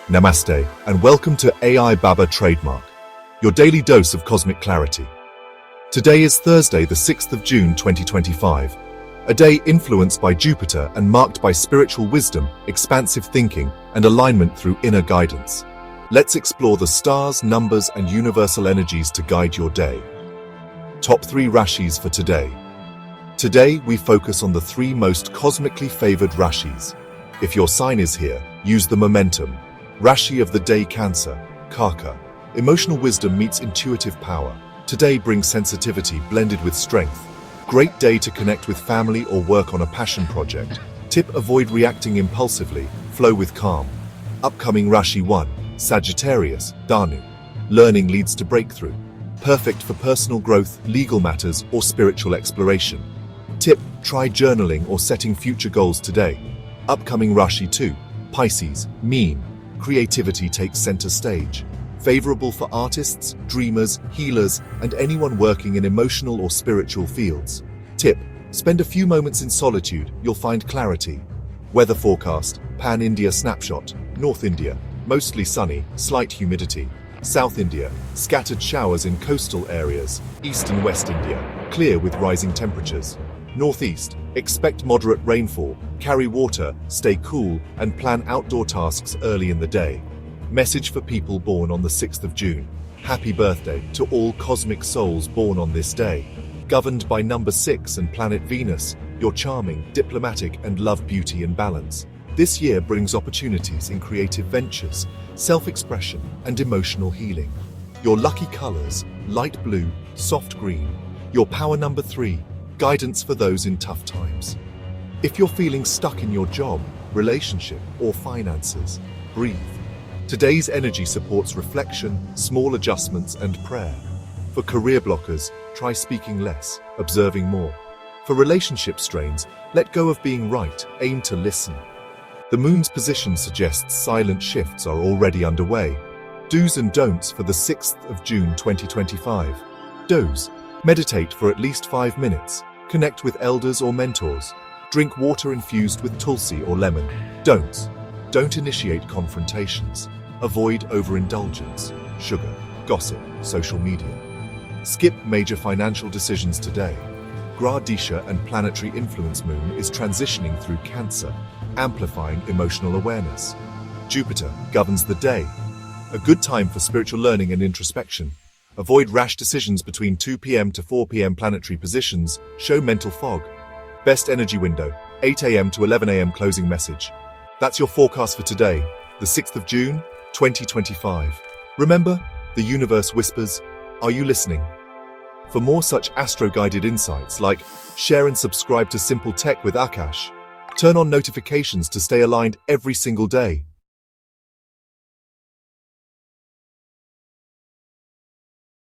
Namaste, and welcome to AI Baba Trademark, your daily dose of cosmic clarity. Today is Thursday, the 6th of June 2025, a day influenced by Jupiter and marked by spiritual wisdom, expansive thinking, and alignment through inner guidance. Let's explore the stars, numbers, and universal energies to guide your day. Top 3 Rashis for today. Today, we focus on the 3 most cosmically favored Rashis. If your sign is here, use the momentum. Rashi of the day, Cancer, Karka. Emotional wisdom meets intuitive power. Today brings sensitivity blended with strength. Great day to connect with family or work on a passion project. Tip: avoid reacting impulsively, flow with calm. Upcoming Rashi 1, Sagittarius, Danu. Learning leads to breakthrough. Perfect for personal growth, legal matters, or spiritual exploration. Tip: try journaling or setting future goals today. Upcoming Rashi 2, Pisces, Mean. Creativity takes center stage. Favorable for artists, dreamers, healers, and anyone working in emotional or spiritual fields. Tip: spend a few moments in solitude, you'll find clarity. Weather forecast: Pan-India snapshot. North India, mostly sunny, slight humidity. South India, scattered showers in coastal areas. East and West India, clear with rising temperatures. Northeast, expect moderate rainfall, carry water, stay cool, and plan outdoor tasks early in the day. Message for people born on the 6th of June. Happy birthday to all cosmic souls born on this day. Governed by number 6 and planet Venus, you're charming, diplomatic, and love beauty and balance. This year brings opportunities in creative ventures, self-expression, and emotional healing. Your lucky colors: light blue, soft green. Your power number 3, guidance for those in tough times. If you're feeling stuck in your job, relationship, or finances, breathe. Today's energy supports reflection, small adjustments, and prayer. For career blockers, try speaking less, observing more. For relationship strains, let go of being right, aim to listen. The moon's position suggests silent shifts are already underway. Do's and don'ts for the 6th of June 2025. Do's: meditate for at least 5 minutes. Connect with elders or mentors. Drink water infused with tulsi or lemon. Don'ts: don't initiate confrontations. Avoid overindulgence, sugar, gossip, social media. Skip major financial decisions today. Grah Disha and Planetary influence moon is transitioning through Cancer, amplifying emotional awareness. Jupiter governs the day. A good time for spiritual learning and introspection. Avoid rash decisions between 2 p.m. to 4 p.m. Planetary positions show mental fog. Best energy window: 8 a.m. to 11 a.m. Closing message. That's your forecast for today, the 6th of June, 2025. Remember, the universe whispers. Are you listening? For more such astro-guided insights, like, share and subscribe to Simple Tech with Aakash. Turn on notifications to stay aligned every single day.